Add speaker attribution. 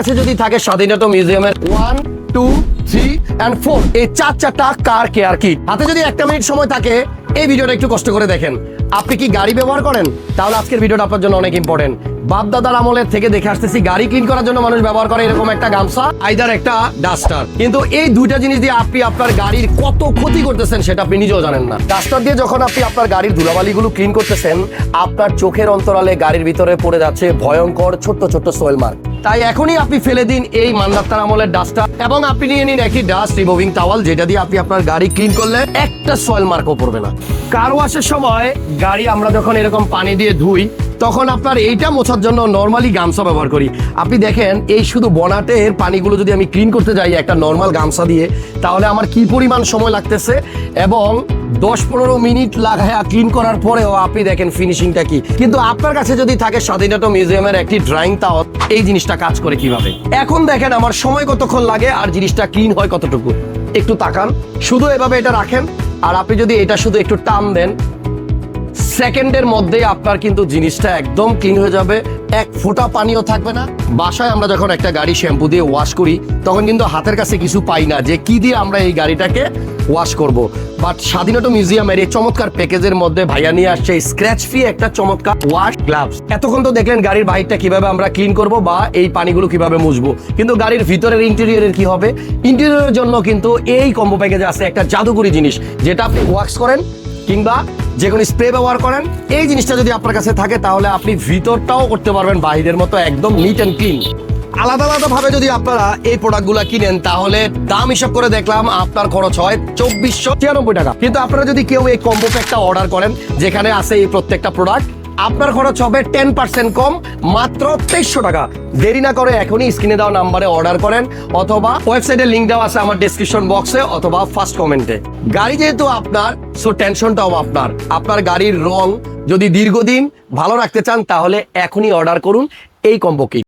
Speaker 1: কাছে যদি থাকে স্বাধীনতা মিউজিয়ামের 1, 2, 3 and 4 এই চারটা কার কেয়ার কিট, হাতে যদি 1 মিনিট সময় থাকে এই ভিডিওটা একটু কষ্ট করে দেখেন। আপনি কি গাড়ি ব্যবহার করেন? তাহলে আজকের ভিডিওটা আপনার জন্য অনেক ইম্পর্টেন্ট। বাপ দাদার আমলের থেকে দেখে আসতেছি গাড়ি ক্লিন করার জন্য মানুষ ব্যবহার করে এরকম একটা গামছা, আইদার একটা ডাস্টার। কিন্তু এই দুইটা জিনিস দিয়ে আপনি আপনার গাড়ির কত ক্ষতি করতেছেন সেটা আপনি নিজেও জানেন না। ডাস্টার দিয়ে যখন আপনি আপনার গাড়ির ধুলাবালিগুলো ক্লিন করতেছেন, আপনার চোখের অন্তরালে গাড়ির ভিতরে পড়ে যাচ্ছে ভয়ঙ্কর ছোট্ট ছোট্ট সোয়েল মার্ক। তাই এখনই আপনি ফেলে দিন এই মান্দাত্তার আমলের ডাস্টার এবং আপনি নিয়ে নিন একটি ডাস্ট রিমুভিং টাওয়াল, যেটা দিয়ে আপনি আপনার গাড়ি ক্লিন করলে একটা সোয়েল মার্কও পড়বে না। কার ওয়াশের সময় গাড়ি আমরা যখন এরকম পানি দিয়ে ধুই, তখন আপনার এইটা মোছার জন্য নর্মালি গামছা ব্যবহার করি। আপনি দেখেন এই শুধু বনাটের পানিগুলো যদি আমি ক্লিন করতে যাই একটা নর্মাল গামছা দিয়ে, তাহলে আমার কি পরিমাণ সময় লাগতেছে এবং 10-15 মিনিট লাগায় ক্লিন করার পরেও আপনি দেখেন ফিনিশিংটা কি। কিন্তু আপনার কাছে যদি থাকে স্বাধীনতা মিউজিয়ামের একটি ড্রয়িং টাওয়াল, এই জিনিসটা কাজ করে কিভাবে। এখন দেখেন আমার সময় কতক্ষণ লাগে আর জিনিসটা ক্লিন হয় কতটুকু। একটু তাকান, শুধু এভাবে এটা রাখেন আর আপনি যদি এটা শুধু একটু টান দেন, সেকেন্ডের মধ্যে আপনার কিন্তু জিনিসটা একদম ক্লিন হয়ে যাবে, এক ফোঁটা পানিও থাকবে না। বাসায় আমরা যখন একটা গাড়ি শ্যাম্পু দিয়ে ওয়াশ করি তখন কিন্তু হাতের কাছে কিছু পাই না যে কি দিয়ে আমরা এই গাড়িটাকে ওয়াশ করব। বাট স্বাধীনতা মিউজিয়ামের এই চমৎকার প্যাকেজের মধ্যে ভাইয়া নিয়ে আসছে স্ক্র্যাচ ফ্রি একটা চমৎকার ওয়াশ গ্লাভস। এতক্ষণ তো দেখলেন গাড়ির বাইকটা কিভাবে আমরা ক্লিন করব বা এই পানিগুলো কিভাবে মুছবো, কিন্তু গাড়ির ভিতরের ইন্টেরিয়রের কি হবে? ইন্টেরিয়রের জন্য কিন্তু এই কম্বো প্যাকেজে আছে একটা জাদুকরি জিনিস, যেটা আপনি ওয়াশ করেন কিংবা যে কোনো স্প্রে ব্যবহার করেন। এই জিনিসটা যদি আপনার কাছে থাকে তাহলে আপনি ভিতরটাও করতে পারবেন বাইরের মতো একদম নিট অ্যান্ড ক্লিন। আলাদা আলাদা ভাবে যদি আপনারা এই প্রোডাক্টগুলো কিনেন তাহলে দাম হিসাব করে দেখলাম আপনার খরচ হয় 2493 টাকা। কিন্তু আপনারা যদি কেউ এই কম্বো প্যাকটা অর্ডার করেন যেখানে আছে এই প্রত্যেকটা প্রোডাক্ট, আপনার খরচ হবে 10% কম, মাত্র 2300 টাকা। দেরি না করে এখনই স্ক্রিনে দেওয়া নাম্বারে অর্ডার করেন অথবা ওয়েবসাইটের লিংক দেওয়া আছে আমার ডেসক্রিপশন বক্সে অথবা ফার্স্ট কমেন্টে। গাড়ি যেহেতু আপনার, সো টেনশনটাও আপনার। আপনার গাড়ির রং যদি দীর্ঘদিন ভালো রাখতে চান তাহলে এখনই অর্ডার করুন এই কম্বো কিট।